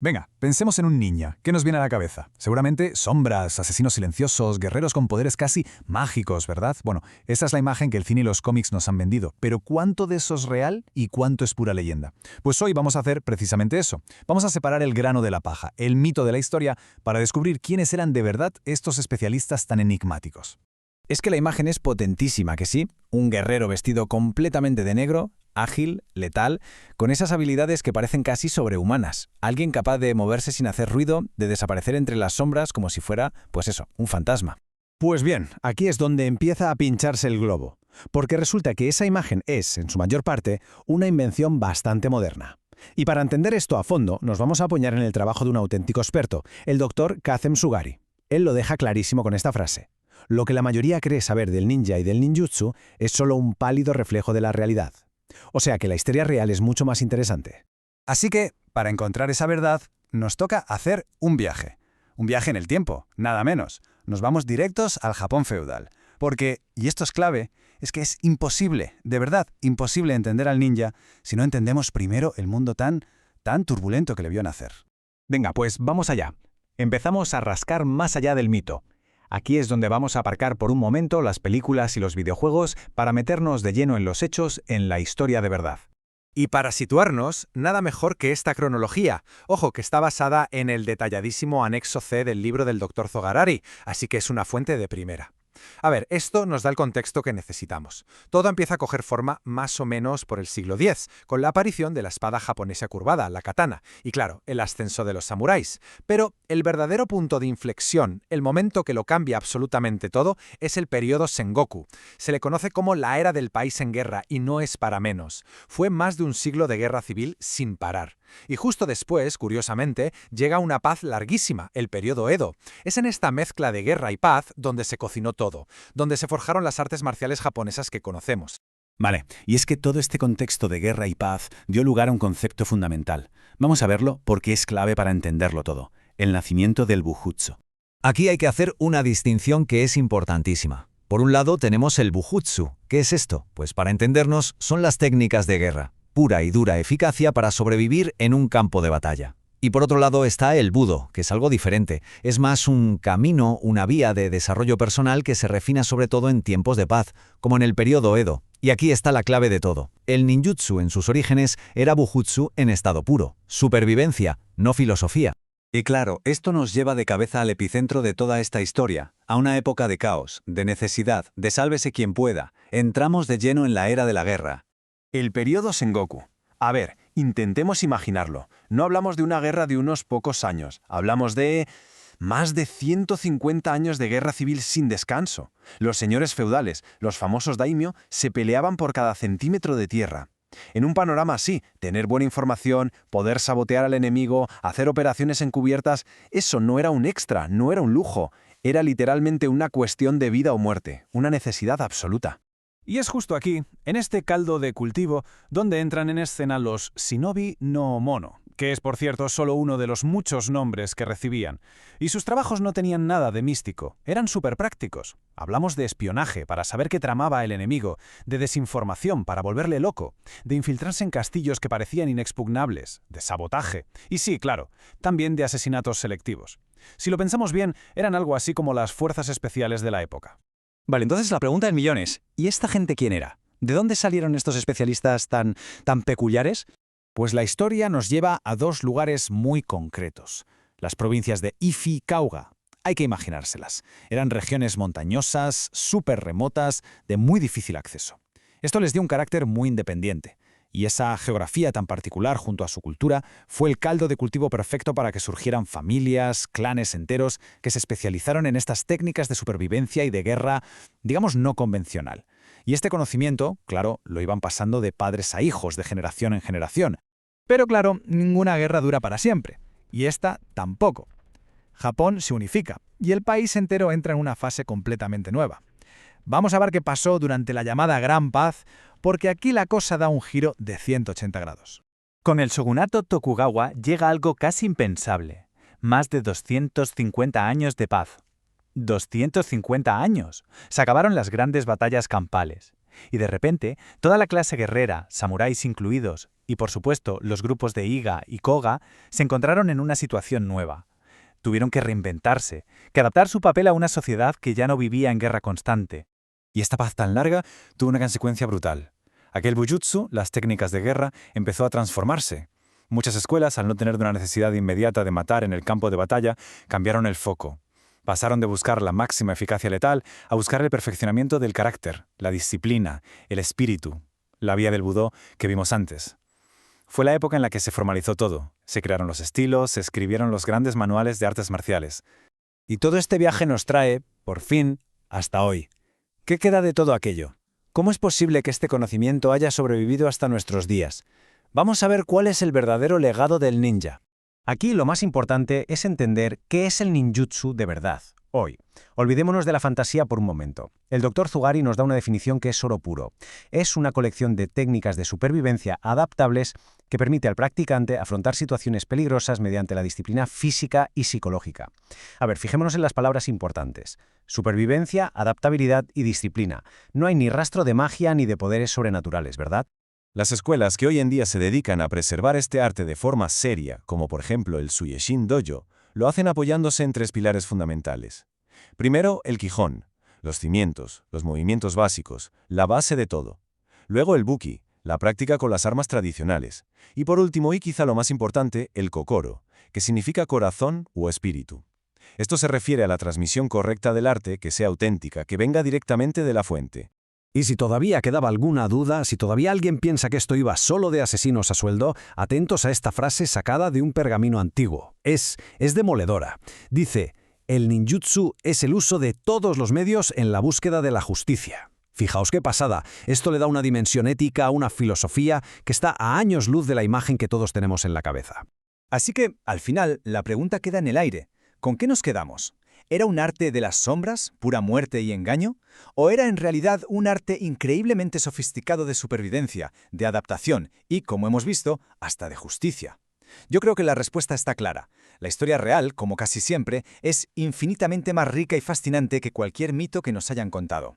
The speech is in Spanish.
Venga, pensemos en un ninja. ¿Qué nos viene a la cabeza? Seguramente sombras, asesinos silenciosos, guerreros con poderes casi mágicos, ¿verdad? Bueno, esa es la imagen que el cine y los cómics nos han vendido. Pero ¿cuánto de eso es real y cuánto es pura leyenda? Pues hoy vamos a hacer precisamente eso. Vamos a separar el grano de la paja, el mito de la historia, para descubrir quiénes eran de verdad estos especialistas tan enigmáticos. Es que la imagen es potentísima, ¿que sí? Un guerrero vestido completamente de negro, ágil, letal, con esas habilidades que parecen casi sobrehumanas. Alguien capaz de moverse sin hacer ruido, de desaparecer entre las sombras como si fuera, pues eso, un fantasma. Pues bien, aquí es donde empieza a pincharse el globo, porque resulta que esa imagen es, en su mayor parte, una invención bastante moderna. Y para entender esto a fondo, nos vamos a apoyar en el trabajo de un auténtico experto, el Dr. Kazem Sugari. Él lo deja clarísimo con esta frase: lo que la mayoría cree saber del ninja y del ninjutsu es solo un pálido reflejo de la realidad. O sea que la historia real es mucho más interesante. Así que, para encontrar esa verdad, nos toca hacer un viaje. Un viaje en el tiempo, nada menos. Nos vamos directos al Japón feudal. Porque, y esto es clave, es que es imposible, de verdad, imposible entender al ninja si no entendemos primero el mundo tan turbulento que le vio nacer. Venga, pues vamos allá. Empezamos a rascar más allá del mito. Aquí es donde vamos a aparcar por un momento las películas y los videojuegos para meternos de lleno en los hechos, en la historia de verdad. Y para situarnos, nada mejor que esta cronología. Ojo, que está basada en el detalladísimo anexo C del libro del Dr. Zogarari, así que es una fuente de primera. A ver, esto nos da el contexto que necesitamos. Todo empieza a coger forma más o menos por el siglo X, con la aparición de la espada japonesa curvada, la katana, y claro, el ascenso de los samuráis. Pero el verdadero punto de inflexión, el momento que lo cambia absolutamente todo, es el periodo Sengoku. Se le conoce como la era del país en guerra, y no es para menos. Fue más de un siglo de guerra civil sin parar. Y justo después, curiosamente, llega una paz larguísima, el periodo Edo. Es en esta mezcla de guerra y paz donde se cocinó todo, donde se forjaron las artes marciales japonesas que conocemos. Vale, y es que todo este contexto de guerra y paz dio lugar a un concepto fundamental. Vamos a verlo porque es clave para entenderlo todo: el nacimiento del Bujutsu. Aquí hay que hacer una distinción que es importantísima. Por un lado tenemos el Bujutsu. ¿Qué es esto? Pues para entendernos, son las técnicas de guerra, pura y dura eficacia para sobrevivir en un campo de batalla. Y por otro lado está el Budo, que es algo diferente. Es más un camino, una vía de desarrollo personal que se refina sobre todo en tiempos de paz, como en el periodo Edo. Y aquí está la clave de todo. El ninjutsu en sus orígenes era Bujutsu en estado puro. Supervivencia, no filosofía. Y claro, esto nos lleva de cabeza al epicentro de toda esta historia, a una época de caos, de necesidad, de sálvese quien pueda. Entramos de lleno en la era de la guerra. El periodo Sengoku. A ver, intentemos imaginarlo. No hablamos de una guerra de unos pocos años. Hablamos de más de 150 años de guerra civil sin descanso. Los señores feudales, los famosos daimyo, se peleaban por cada centímetro de tierra. En un panorama así, tener buena información, poder sabotear al enemigo, hacer operaciones encubiertas, eso no era un extra, no era un lujo. Era literalmente una cuestión de vida o muerte, una necesidad absoluta. Y es justo aquí, en este caldo de cultivo, donde entran en escena los Shinobi no Mono, que es por cierto solo uno de los muchos nombres que recibían. Y sus trabajos no tenían nada de místico, eran súper prácticos. Hablamos de espionaje para saber qué tramaba el enemigo, de desinformación para volverle loco, de infiltrarse en castillos que parecían inexpugnables, de sabotaje, y sí, claro, también de asesinatos selectivos. Si lo pensamos bien, eran algo así como las fuerzas especiales de la época. Vale, entonces la pregunta del millón es, ¿y esta gente quién era? ¿De dónde salieron estos especialistas tan peculiares? Pues la historia nos lleva a dos lugares muy concretos. Las provincias de Ifi y Kauga. Hay que imaginárselas. Eran regiones montañosas, súper remotas, de muy difícil acceso. Esto les dio un carácter muy independiente. Y esa geografía tan particular junto a su cultura fue el caldo de cultivo perfecto para que surgieran familias, clanes enteros que se especializaron en estas técnicas de supervivencia y de guerra, digamos, no convencional. Y este conocimiento, claro, lo iban pasando de padres a hijos, de generación en generación. Pero claro, ninguna guerra dura para siempre. Y esta tampoco. Japón se unifica y el país entero entra en una fase completamente nueva. Vamos a ver qué pasó durante la llamada Gran Paz, porque aquí la cosa da un giro de 180 grados. Con el shogunato Tokugawa llega algo casi impensable. Más de 250 años de paz. 250 años. Se acabaron las grandes batallas campales. Y de repente, toda la clase guerrera, samuráis incluidos, y por supuesto los grupos de Iga y Koga, se encontraron en una situación nueva. Tuvieron que reinventarse, que adaptar su papel a una sociedad que ya no vivía en guerra constante. Y esta paz tan larga tuvo una consecuencia brutal. Aquel bujutsu, las técnicas de guerra, empezó a transformarse. Muchas escuelas, al no tener una necesidad inmediata de matar en el campo de batalla, cambiaron el foco. Pasaron de buscar la máxima eficacia letal a buscar el perfeccionamiento del carácter, la disciplina, el espíritu, la vía del Budó que vimos antes. Fue la época en la que se formalizó todo. Se crearon los estilos, se escribieron los grandes manuales de artes marciales. Y todo este viaje nos trae, por fin, hasta hoy. ¿Qué queda de todo aquello? ¿Cómo es posible que este conocimiento haya sobrevivido hasta nuestros días? Vamos a ver cuál es el verdadero legado del ninja. Aquí lo más importante es entender qué es el ninjutsu de verdad, hoy. Olvidémonos de la fantasía por un momento. El Dr. Zugari nos da una definición que es oro puro. Es una colección de técnicas de supervivencia adaptables que permite al practicante afrontar situaciones peligrosas mediante la disciplina física y psicológica. A ver, fijémonos en las palabras importantes. Supervivencia, adaptabilidad y disciplina. No hay ni rastro de magia ni de poderes sobrenaturales, ¿verdad? Las escuelas que hoy en día se dedican a preservar este arte de forma seria, como por ejemplo el Suyeshin Dojo, lo hacen apoyándose en 3 pilares fundamentales. Primero, el Kihon, los cimientos, los movimientos básicos, la base de todo. Luego el Buki, la práctica con las armas tradicionales. Y por último, y quizá lo más importante, el Kokoro, que significa corazón o espíritu. Esto se refiere a la transmisión correcta del arte que sea auténtica, que venga directamente de la fuente. Y si todavía quedaba alguna duda, si todavía alguien piensa que esto iba solo de asesinos a sueldo, atentos a esta frase sacada de un pergamino antiguo. Es demoledora. Dice, el ninjutsu es el uso de todos los medios en la búsqueda de la justicia. Fijaos qué pasada, esto le da una dimensión ética a una filosofía que está a años luz de la imagen que todos tenemos en la cabeza. Así que, al final, la pregunta queda en el aire. ¿Con qué nos quedamos? ¿Era un arte de las sombras, pura muerte y engaño? ¿O era en realidad un arte increíblemente sofisticado de supervivencia, de adaptación y, como hemos visto, hasta de justicia? Yo creo que la respuesta está clara. La historia real, como casi siempre, es infinitamente más rica y fascinante que cualquier mito que nos hayan contado.